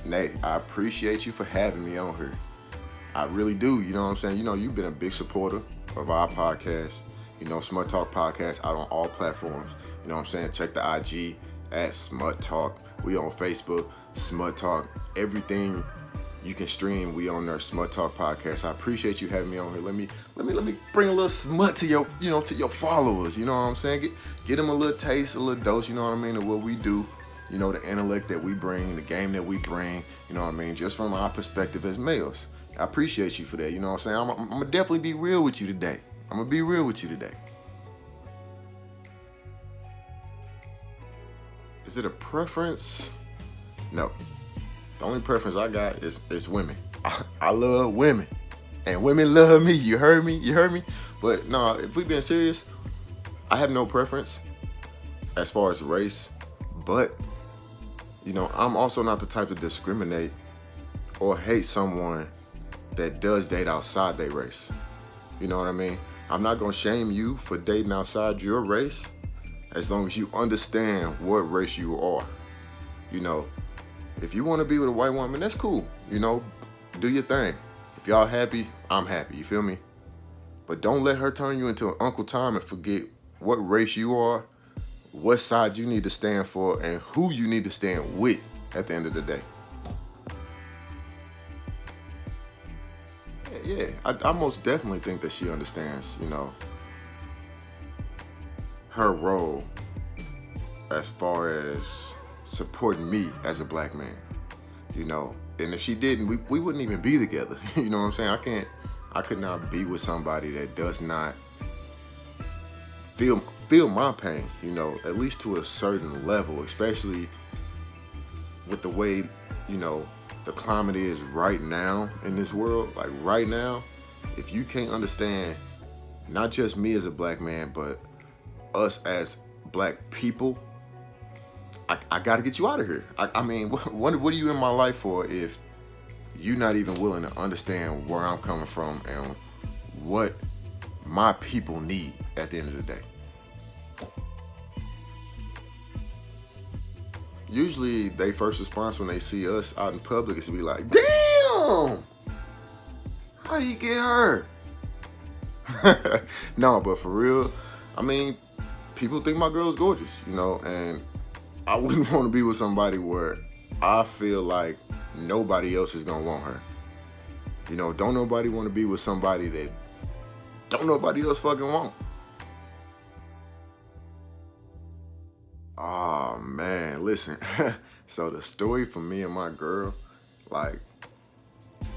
Nate, I appreciate you for having me on here. I really do. You know what I'm saying? You know, you've been a big supporter of our podcast. You know, Smut Talk Podcast out on all platforms. You know what I'm saying? Check the IG at Smut Talk. We on Facebook, Smut Talk. Everything you can stream, we on there, Smut Talk Podcast. I appreciate you having me on here. Let me bring a little smut to your, to your followers. You know what I'm saying? Get them a little taste, a little dose. You know what I mean? Of what we do. You know, the intellect that we bring, the game that we bring. You know what I mean? Just from our perspective as males. I appreciate you for that. You know what I'm saying? I'm gonna definitely be real with you today. I'm gonna be real with you today. Is it a preference? No. The only preference I got is women. I love women. And women love me. You heard me? You heard me? But no, if we being serious, I have no preference as far as race. But, I'm also not the type to discriminate or hate someone that does date outside their race. You know what I mean? I'm not gonna shame you for dating outside your race as long as you understand what race you are. If you want to be with a white woman, that's cool. Do your thing. If y'all happy, I'm happy. You feel me? But don't let her turn you into an Uncle Tom and forget what race you are, what side you need to stand for, and who you need to stand with at the end of the day. Yeah, I most definitely think that she understands, her role as far as supporting me as a black man, and if she didn't, we wouldn't even be together. You know what I'm saying? I could not be with somebody that does not feel my pain, at least to a certain level, especially with the way, the climate is right now in this world. Like right now, if you can't understand not just me as a black man, but us as black people, I gotta get you out of here. I mean, what are you in my life for if you're not even willing to understand where I'm coming from and what my people need at the end of the day? Usually, they first response when they see us out in public is to be like, damn, how you get hurt? No, but for real, I mean, people think my girl's gorgeous, and I wouldn't want to be with somebody where I feel like nobody else is going to want her. Don't nobody want to be with somebody that don't nobody else fucking want. Oh, man, listen. So the story for me and my girl,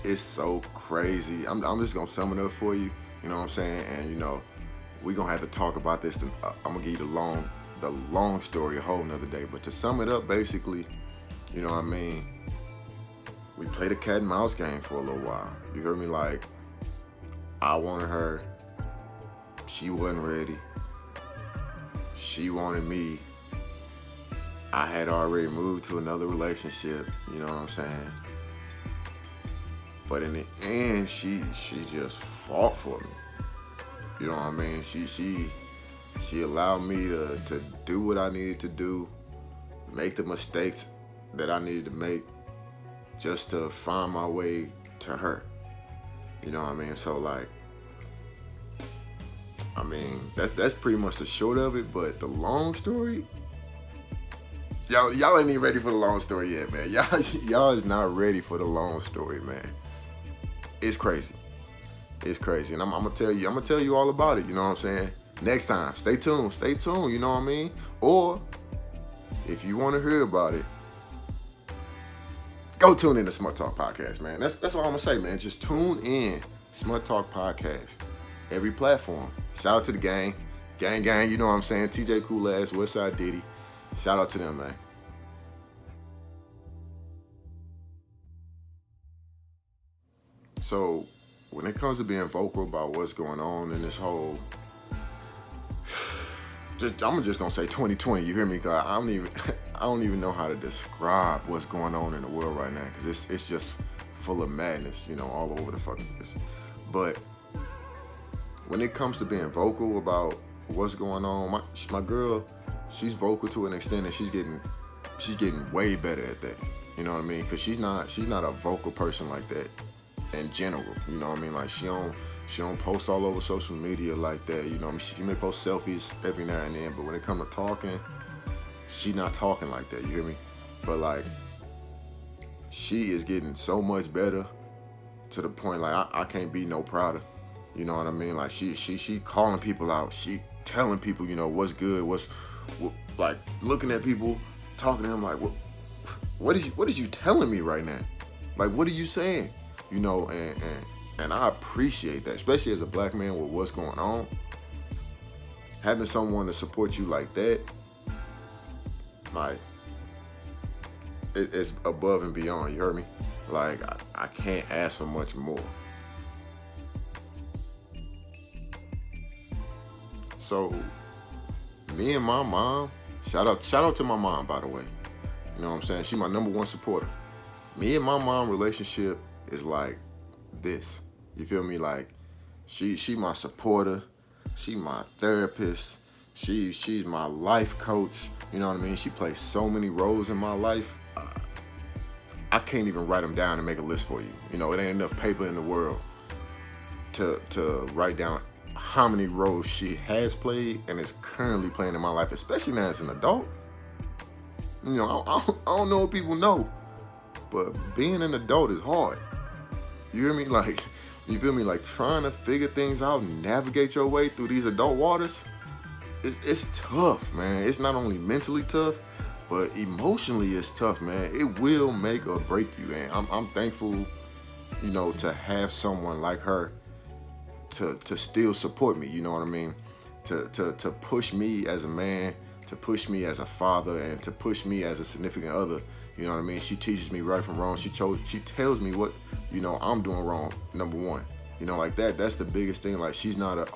it's so crazy. I'm just going to sum it up for you. You know what I'm saying? And, we're going to have to talk about this. I'm going to give you the long story a whole nother day. But to sum it up, basically, you know what I mean? We played a cat and mouse game for a little while. You heard me? I wanted her. She wasn't ready. She wanted me. I had already moved to another relationship, you know what I'm saying? But in the end, she just fought for me. You know what I mean? She allowed me to do what I needed to do, make the mistakes that I needed to make just to find my way to her. You know what I mean? So that's pretty much the short of it, but the long story, Y'all ain't even ready for the long story yet, man. Y'all is not ready for the long story, man. It's crazy. It's crazy. And I'm gonna tell you all about it, you know what I'm saying? Next time. Stay tuned, you know what I mean? Or if you want to hear about it, go tune in to Smut Talk Podcast, man. That's all I'm gonna say, man. Just tune in. Smut Talk Podcast. Every platform. Shout out to the gang. Gang, you know what I'm saying? TJ Cool Ass, Westside Diddy. Shout out to them, man. So, when it comes to being vocal about what's going on in this whole, I'm just gonna say 2020. You hear me? Cause I don't even know how to describe what's going on in the world right now. Cause it's just full of madness, all over the fucking place. But when it comes to being vocal about what's going on, my girl, she's vocal to an extent, and she's getting way better at that. You know what I mean? Because she's not a vocal person like that in general. You know what I mean? Like she don't post all over social media like that. You know what I mean? She may post selfies every now and then, but when it comes to talking, she not talking like that. You hear me? But like, she is getting so much better to the point like I can't be no prouder. You know what I mean? Like she calling people out. She telling people, you know, what's good, what, like looking at people, talking to them like, what is you telling me right now? Like, what are you saying? You know, and I appreciate that, especially as a black man with what's going on. Having someone to support you like that, like, it's above and beyond. You heard me? Like, I can't ask for much more. So, me and my mom, shout out to my mom, by the way. You know what I'm saying? She's my number one supporter. Me and my mom relationship is like this. You feel me? Like, she my supporter. She my therapist. She's my life coach. You know what I mean? She plays so many roles in my life. I can't even write them down and make a list for you. You know, it ain't enough paper in the world to write down how many roles she has played and is currently playing in my life, especially now as an adult. You know, I don't know what people know, but being an adult is hard. You hear me? Like, you feel me? Like, trying to figure things out and navigate your way through these adult waters, it's tough, man. It's not only mentally tough, but emotionally it's tough, man. It will make or break you, and I'm thankful, you know, to have someone like her to still support me, you know what I mean? To push me as a man, to push me as a father, and to push me as a significant other. You know what I mean? She teaches me right from wrong. She tells me what, you know, I'm doing wrong, number one. You know, like that's the biggest thing. Like, she's not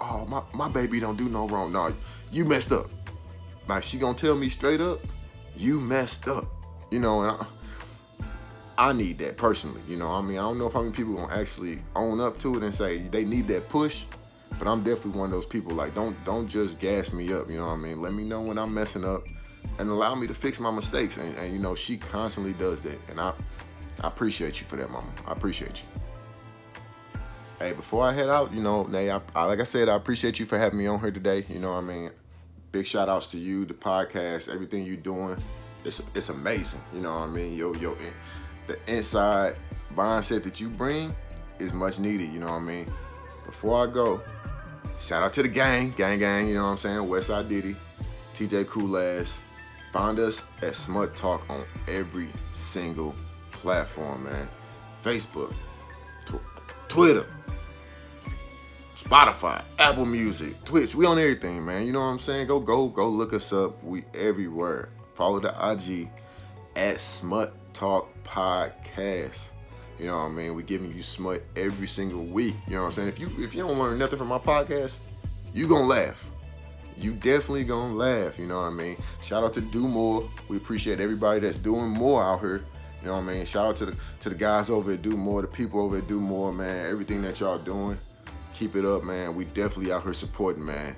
my baby don't do no wrong. No, you messed up. Like, she gonna tell me straight up, you messed up. You know, and I need that personally. You know, I mean, I don't know if how many people gonna actually own up to it and say they need that push, but I'm definitely one of those people. Like, don't just gas me up. You know what I mean? Let me know when I'm messing up and allow me to fix my mistakes. And you know, she constantly does that. And I appreciate you for that, mama. I appreciate you. Hey, before I head out, you know, Nay, like I said, I appreciate you for having me on here today. You know what I mean? Big shout outs to you, the podcast, everything you're doing. It's amazing. You know what I mean? The inside mindset that you bring is much needed. You know what I mean? Before I go, shout out to the gang, you know what I'm saying? Westside Diddy, TJ Koolaz. Find us at Smut Talk on every single platform, man. Facebook, Twitter, Spotify, Apple Music, Twitch. We on everything, man. You know what I'm saying? Go look us up. We everywhere. Follow the IG at Smut Talk Podcast. You know what I mean? We giving you smut every single week. You know what I'm saying? If you don't learn nothing from my podcast, you gonna laugh. You definitely gonna laugh. You know what I mean? Shout out to Do More. We appreciate everybody that's doing more out here. You know what I mean? Shout out to the guys over at Do More, the people over at Do More, man. Everything that y'all doing, keep it up, man. We definitely out here supporting, man.